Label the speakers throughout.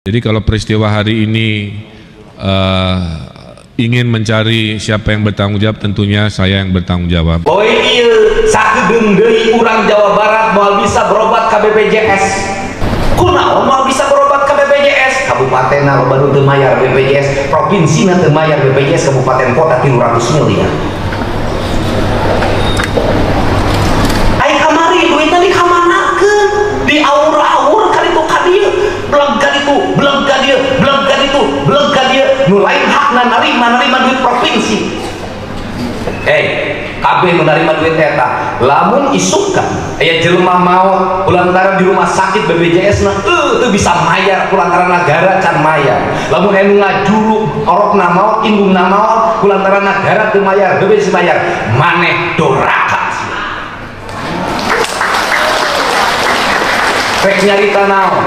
Speaker 1: Jadi kalau peristiwa hari ini ingin mencari siapa yang bertanggung jawab, tentunya saya yang bertanggung jawab.
Speaker 2: Oh iya, sakedeung deui urang Jawa Barat moal bisa berobat ke BPJS. Kunaon moal bisa berobat ke BPJS? Kabupaten loba nu teu mayar BPJS, provinsina teu mayar BPJS, kabupaten kota 300 miliar. Ai kamari duitna dikamanakeun? Di aur-aur ka ditu ka dieu, beleg ka ditu, beleg ka dieu, beleg ka ditu, beleg ka dieu. Nu lain hakna narima duit provinsi. Kabeh nu narima duit eta lamun isukan aya jelema maot kulantaran di rumah sakit BPJS na teu bisa mayar kulantaran negara can mayar. Lamun anu ngajulu orokna maot indungna maot kulantaran negara teu mayar BPJS mayar, maneh doraka. Rek nyarita naon?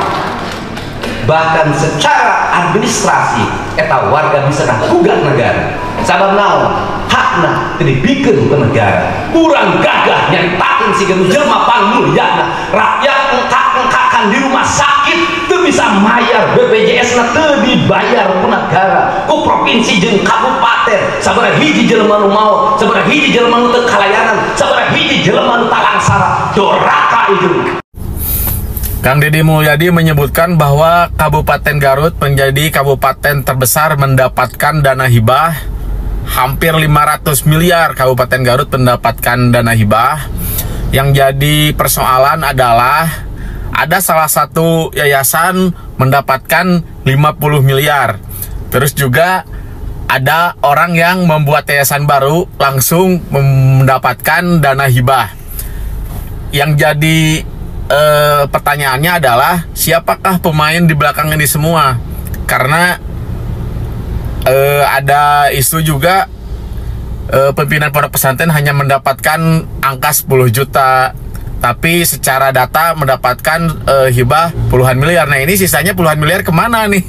Speaker 2: Bahkan secara administrasi eta warga bisa gugat negara. Sabab naon? Hakna dibikeun ke negara. Kurang gagah nyaritakeun sigeun jelema pangmulyana, rakyat engkak-engkakan di rumah sakit teu bisa mayar BPJS na teu dibayar ku negara, ku provinsi jeung kabupaten. Sabaraha hiji jelema nu maot, sabaraha hiji jelema nu teu kalayanan, sabaraha hiji jelema nu talangsara, doraka ieu.
Speaker 3: Kang Deddy Mulyadi menyebutkan bahwa Kabupaten Garut menjadi kabupaten terbesar mendapatkan dana hibah. Hampir 500 miliar Kabupaten Garut mendapatkan dana hibah. Yang jadi persoalan adalah ada salah satu yayasan mendapatkan 50 miliar. Terus juga ada orang yang membuat yayasan baru langsung mendapatkan dana hibah. Yang jadi pertanyaannya adalah siapakah pemain di belakang ini semua? Karena ada isu juga pimpinan pondok pesantren hanya mendapatkan angka 10 juta, tapi secara data mendapatkan hibah puluhan miliar. Nah ini sisanya puluhan miliar kemana nih?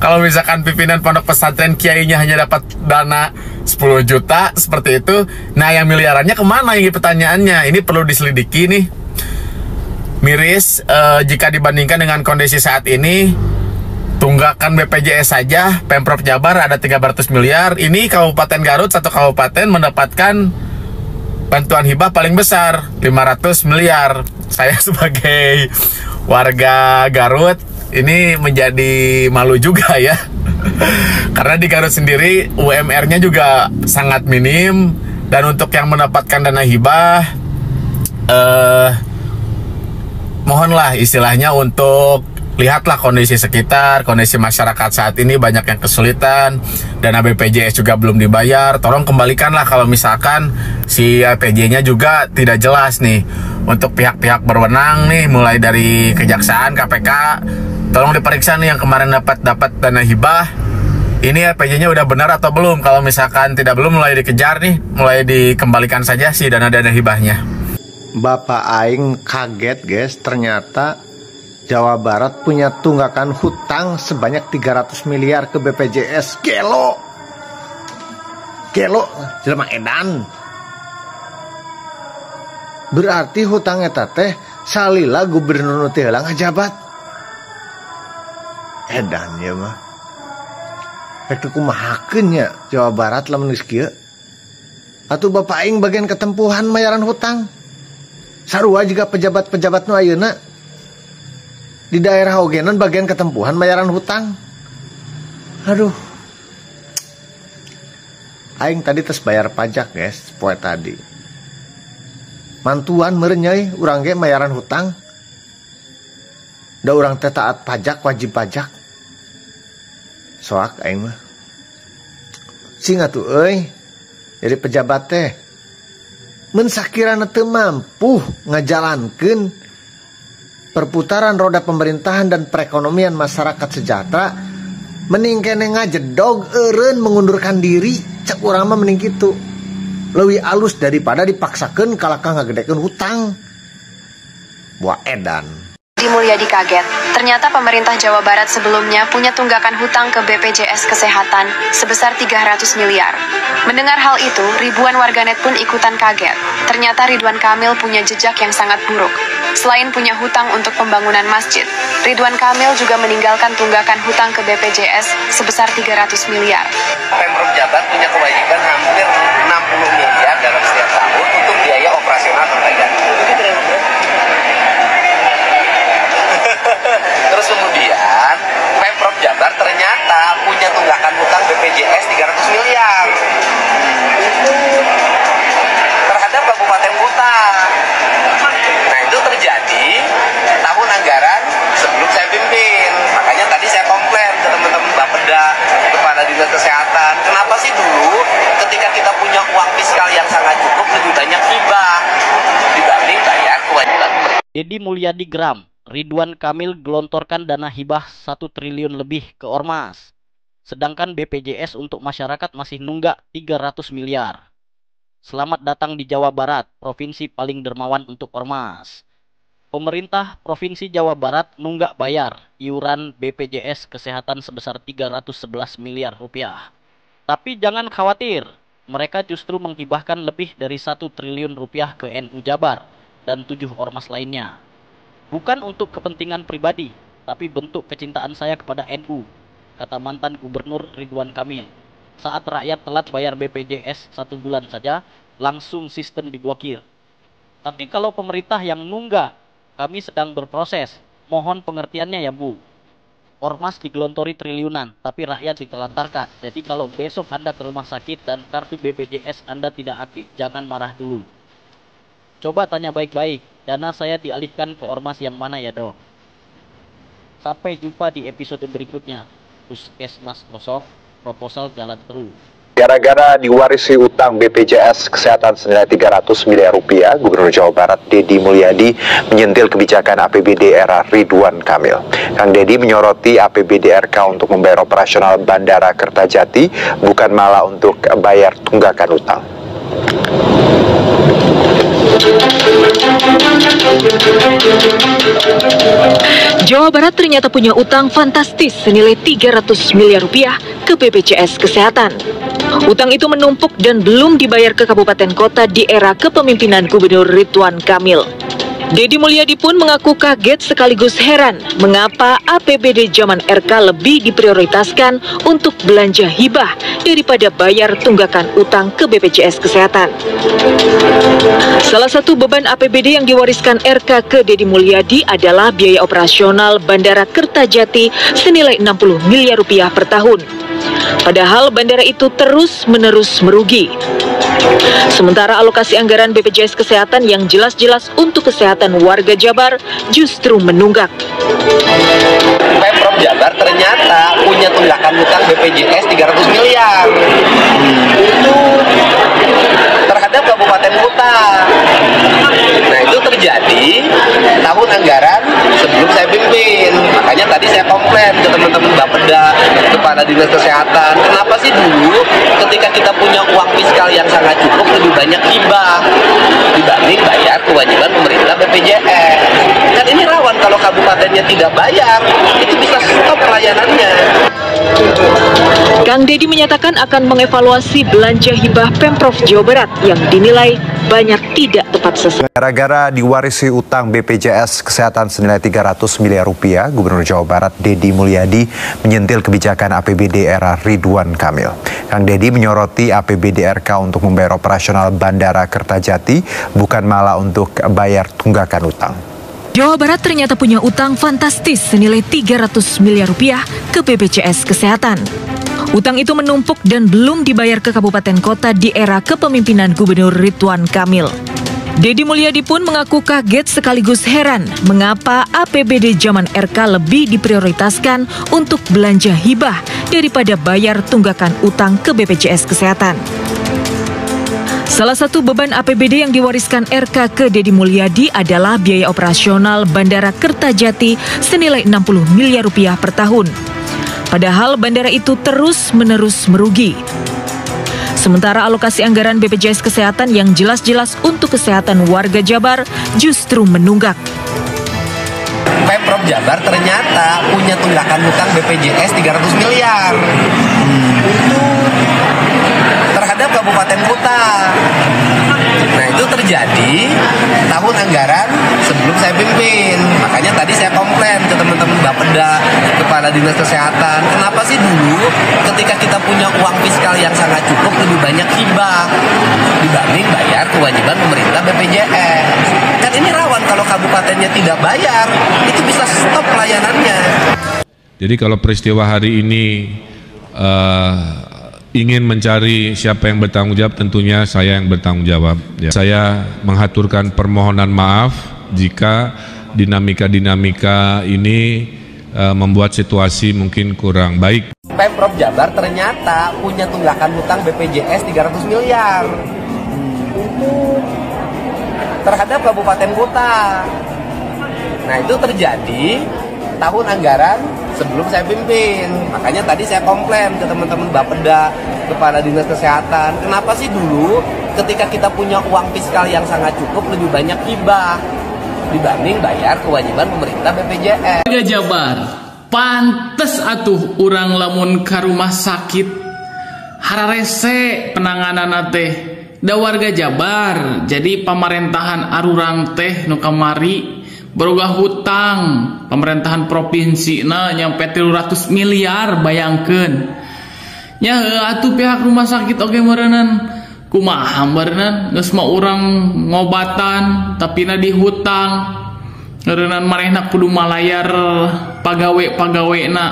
Speaker 3: Kalau misalkan pimpinan pondok pesantren kiainya hanya dapat dana 10 juta seperti itu, nah yang miliarannya kemana? Ini pertanyaannya, ini perlu diselidiki nih. Miris jika dibandingkan dengan kondisi saat ini. Tunggakan BPJS saja Pemprov Jabar ada 300 miliar. Ini Kabupaten Garut, satu kabupaten mendapatkan bantuan hibah paling besar 500 miliar. Saya sebagai warga Garut ini menjadi malu juga ya. Karena di Garut sendiri UMR-nya juga sangat minim. Dan untuk yang mendapatkan dana hibah mohonlah istilahnya untuk lihatlah kondisi sekitar, kondisi masyarakat saat ini banyak yang kesulitan, dana BPJS juga belum dibayar. Tolong kembalikanlah kalau misalkan si PJ-nya juga tidak jelas nih. Untuk pihak-pihak berwenang nih, mulai dari Kejaksaan, KPK, tolong diperiksa nih yang kemarin dapat dana hibah. Ini PJ-nya udah benar atau belum? Kalau misalkan tidak belum, mulai dikejar nih, mulai dikembalikan saja si dana-dana hibahnya.
Speaker 4: Bapak Aing kaget guys, ternyata Jawa Barat punya tunggakan hutang sebanyak 300 miliar ke BPJS. Gelo jelema edan. Berarti hutang eta teh salila gubernur teh heula ngajabat. Edan ya mah. Eta kumahakeun nya Jawa Barat lamun geus kieu. Atuh Bapak Aing bagian ketempuhan mayaran hutang. Sarua juga pejabat-pejabat nu ayeuna di daerah ogenan bagian ketempuhan bayaran hutang. Aduh, aing tadi tes bayar pajak guys, poe tadi. Mantuan merenyai urang ge bayaran hutang. Da urang teh taat pajak, wajib pajak. Soak aing mah. Sing atuh euy, jadi pejabat teh mun sakirana teu mampu ngajalankeun perputaran roda pemerintahan dan perekonomian masyarakat sejahtera, mending kene ngajedog eureun mengundurkan diri. Cek urang mah mending kitu. Leuwih alus daripada dipaksakeun kalaka ngagedekeun hutang. Buah edan.
Speaker 5: Dedi Mulyadi kaget. Ternyata pemerintah Jawa Barat sebelumnya punya tunggakan hutang ke BPJS Kesehatan sebesar 300 miliar. Mendengar hal itu, ribuan warganet pun ikutan kaget. Ternyata Ridwan Kamil punya jejak yang sangat buruk. Selain punya hutang untuk pembangunan masjid, Ridwan Kamil juga meninggalkan tunggakan hutang ke BPJS sebesar 300 miliar.
Speaker 2: Pemprov Jabar punya kewajiban hampir 60 miliar dalam setiap tahun untuk biaya operasional tempat. Terus kemudian Pemprov Jabar ternyata punya tunggakan hutang BPJS 300 miliar terhadap Kabupaten Kuta. Nah itu terjadi tahun anggaran sebelum saya pimpin. Makanya tadi saya komplain ke teman-teman Bapeda, Kepala Dinas Kesehatan. Kenapa sih dulu ketika kita punya uang fiskal yang sangat cukup lebih banyak hibah dibanding bayar kewajiban?
Speaker 6: Dedi Mulyadi geram. Ridwan Kamil gelontorkan dana hibah 1 triliun lebih ke Ormas. Sedangkan BPJS untuk masyarakat masih nunggak 300 miliar. Selamat datang di Jawa Barat, provinsi paling dermawan untuk Ormas. Pemerintah Provinsi Jawa Barat nunggak bayar iuran BPJS Kesehatan sebesar 311 miliar rupiah. Tapi jangan khawatir, mereka justru menghibahkan lebih dari 1 triliun rupiah ke NU Jabar dan 7 ormas lainnya. Bukan untuk kepentingan pribadi, tapi bentuk kecintaan saya kepada NU, kata mantan Gubernur Ridwan Kamil. Saat rakyat telat bayar BPJS 1 bulan saja, langsung sistem diblokir. Tapi kalau pemerintah yang nunggak, kami sedang berproses. Mohon pengertiannya ya Bu. Ormas digelontori triliunan, tapi rakyat ditelantarkan. Jadi kalau besok Anda ke rumah sakit dan kartu BPJS Anda tidak aktif, jangan marah dulu. Coba tanya baik-baik, dana saya dialihkan ke ormas yang mana ya dok? Sampai jumpa di episode berikutnya. Puskesmas kosong, proposal jalan terus.
Speaker 7: Gara-gara diwarisi utang BPJS Kesehatan senilai 300 miliar rupiah, Gubernur Jawa Barat Dedi Mulyadi menyentil kebijakan APBD era Ridwan Kamil. Kang Dedi menyoroti APBD RK untuk membayar operasional Bandara Kertajati, bukan malah untuk bayar tunggakan utang.
Speaker 8: Jawa Barat ternyata punya utang fantastis senilai 300 miliar rupiah ke BPJS Kesehatan. Utang itu menumpuk dan belum dibayar ke kabupaten kota di era kepemimpinan Gubernur Ridwan Kamil. Dedi Mulyadi pun mengaku kaget sekaligus heran mengapa APBD zaman RK lebih diprioritaskan untuk belanja hibah daripada bayar tunggakan utang ke BPJS Kesehatan. Salah satu beban APBD yang diwariskan RK ke Dedi Mulyadi adalah biaya operasional Bandara Kertajati senilai 60 miliar rupiah per tahun. Padahal bandara itu terus-menerus merugi. Sementara alokasi anggaran BPJS Kesehatan yang jelas-jelas untuk kesehatan warga Jabar justru menunggak.
Speaker 2: Pemprov Jabar ternyata punya tunggakan hutang BPJS 300 miliar terhadap Kabupaten Kuta. Nah itu terjadi tahun anggaran sebelum saya pimpin. Makanya tadi saya komplain ke teman-teman Bapeda, Kepala Dinas Kesehatan. Kenapa sih dulu ketika kita punya uang fiskal yang sangat cukup lebih banyak hibah dibanding bayar kewajiban pemerintah BPJS? Dan ini rawan kalau kabupatennya tidak bayar, itu bisa stop pelayanannya.
Speaker 8: Kang Dedi menyatakan akan mengevaluasi belanja hibah Pemprov Jawa Barat yang dinilai banyak tidak tepat sesuai.
Speaker 7: Gara-gara diwarisi utang BPJS Kesehatan senilai 300 miliar rupiah, Gubernur Jawa Barat Dedi Mulyadi menyentil kebijakan APBD era Ridwan Kamil. Kang Dedi menyoroti APBD RK untuk membayar operasional Bandara Kertajati, bukan malah untuk bayar tunggakan utang.
Speaker 8: Jawa Barat ternyata punya utang fantastis senilai 300 miliar rupiah ke BPJS Kesehatan. Utang itu menumpuk dan belum dibayar ke kabupaten kota di era kepemimpinan Gubernur Ridwan Kamil. Dedi Mulyadi pun mengaku kaget sekaligus heran mengapa APBD zaman RK lebih diprioritaskan untuk belanja hibah daripada bayar tunggakan utang ke BPJS Kesehatan. Salah satu beban APBD yang diwariskan RK ke Dedi Mulyadi adalah biaya operasional Bandara Kertajati senilai 60 miliar rupiah per tahun. Padahal bandara itu terus-menerus merugi. Sementara alokasi anggaran BPJS Kesehatan yang jelas-jelas untuk kesehatan warga Jabar justru menunggak.
Speaker 2: Pemprov Jabar ternyata punya tunggakan hutang BPJS 300 miliar terhadap kabupaten kota. Nah, itu terjadi tahun anggaran sebelum saya pimpin. Makanya tadi saya komplain ke teman-teman Bapeda, kepala dinas kesehatan, kenapa sih dulu ketika kita punya uang fiskal yang sangat cukup lebih banyak hibah dibanding bayar kewajiban pemerintah BPJS. Kan ini rawan kalau kabupatennya tidak bayar, itu bisa stop pelayanannya.
Speaker 1: Jadi kalau peristiwa hari ini ingin mencari siapa yang bertanggung jawab, tentunya saya yang bertanggung jawab. Ya. Saya menghaturkan permohonan maaf jika dinamika-dinamika ini membuat situasi mungkin kurang baik.
Speaker 2: Pemprov Jabar ternyata punya tunggakan hutang BPJS 300 miliar terhadap kabupaten kota. Nah, itu terjadi tahun anggaran sebelum saya pimpin. Makanya tadi saya komplain ke teman-teman Bapeda, kepala dinas kesehatan, kenapa sih dulu ketika kita punya uang fiskal yang sangat cukup lebih banyak hibah dibanding bayar kewajiban pemerintah BPJS.
Speaker 9: Warga Jabar, pantes atuh urang lamun ka rumah sakit hararese penanganan teh da warga Jabar. Jadi pemerintahan arurang teh nu kamari boga hutang pemerintahan provinsi nyampe 300 miliar, bayangkeun nya atuh pihak rumah sakit oge meureunnan kumaha meureunnan geus mah urang ngobatan tapi na dihutang meureunnan marehna kudu malayar pagawe-pagawena.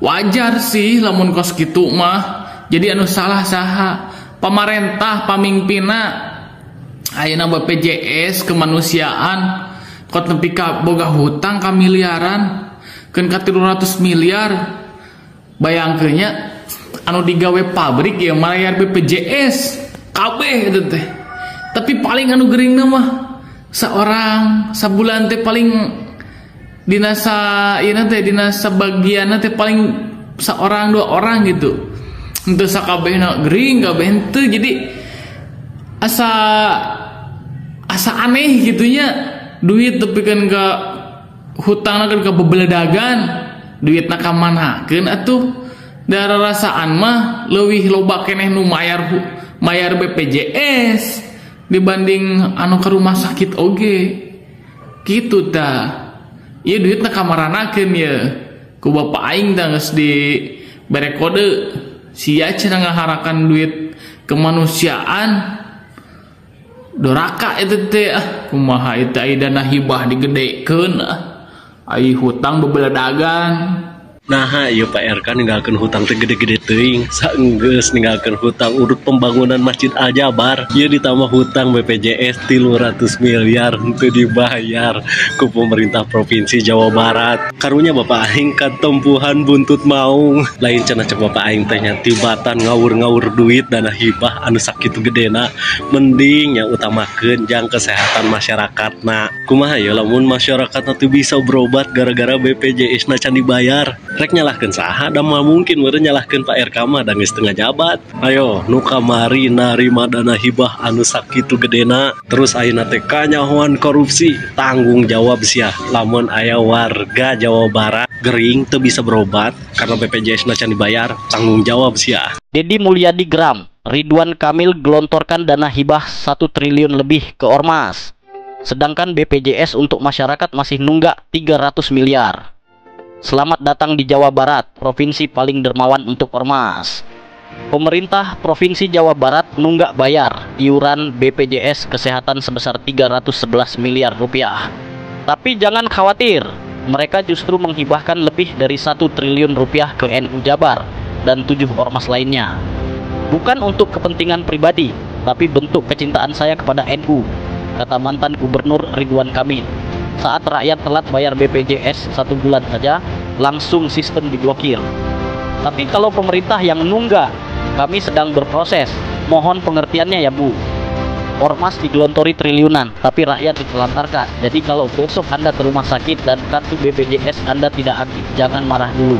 Speaker 9: Wajar sih lamun kos kitu mah. Jadi anu salah saha pamarentah pamimpinna ayeuna BPJS kemanusiaan kot nepi ka boga hutang ka miliaran keun ka 300 miliar. Bayangkeun nya anu digawe pabrik ya malayar BPJS kabeh itu teh. Tapi paling anu geuringna mah seorang sabulan teh paling dinasa ieu teh dinasa bagianna teh paling seorang dua orang gitu. Henteu sakabehna geuring kabeh henteu. Jadi asa aneh gitunya. Duit tepikeun ka hutangna ka bebeledagan, duitna ka manakeun atuh. Da rasaan mah leuwih loba keneh nu mayar BPJS dibanding anu ka rumah sakit oge. Kitu tah. Ieu duitna ka maranakeun ye. Ku bapak aing tah geus dibere kode sia cenah ngaharakan duit kemanusiaan. Doraka itu teh kumaha itu aya dana hibah digedekeun ai hutang bebeledagan.
Speaker 10: Nah, ieu Pak RK ninggalkeun hutang teh gede-gede teuing, saenggeus ninggalkeun hutang urut pembangunan Masjid Al Jabar. Ieu ditambah hutang BPJS 300 miliar henteu dibayar ku pemerintah Provinsi Jawa Barat. Karunya Bapak aing katempuhan buntut maung. Lain cenah cek Bapak aing teh nya tibatan ngawur-ngawur duit dana hibah anu sakitu gedena. Mending nya utamakeun jang kesehatan masyarakatna. Kumaha ya lamun masyarakatna teu bisa berobat gara-gara BPJS-na can dibayar. Rek nyalahkeun saha da mah mungkin meureun nyalahkeun Pak RK mah da geus tengah jabat. Ayo nu kamari narima dana hibah anu sakitu gedena terus ayeuna teh kanyahoan korupsi, tanggung jawab sia lamun aya warga Jawa Barat gering teu bisa berobat karena BPJS-na can dibayar, tanggung jawab sia.
Speaker 6: Deddy Mulyadi Gram, Ridwan Kamil gelontorkan dana hibah 1 triliun lebih ke Ormas. Sedangkan BPJS untuk masyarakat masih nunggak 300 miliar. Selamat datang di Jawa Barat, provinsi paling dermawan untuk Ormas. Pemerintah Provinsi Jawa Barat nunggak bayar iuran BPJS Kesehatan sebesar 311 miliar rupiah. Tapi jangan khawatir, mereka justru menghibahkan lebih dari 1 triliun rupiah ke NU Jabar dan 7 ormas lainnya. Bukan untuk kepentingan pribadi, tapi bentuk kecintaan saya kepada NU, kata mantan Gubernur Ridwan Kamil. Saat rakyat telat bayar BPJS 1 bulan saja, langsung sistem diblokir. Tapi kalau pemerintah yang nunggak, kami sedang berproses. Mohon pengertiannya ya Bu. Ormas digelontori triliunan, tapi rakyat ditelantarkan. Jadi kalau besok Anda ke rumah sakit dan kartu BPJS Anda tidak aktif, jangan marah dulu.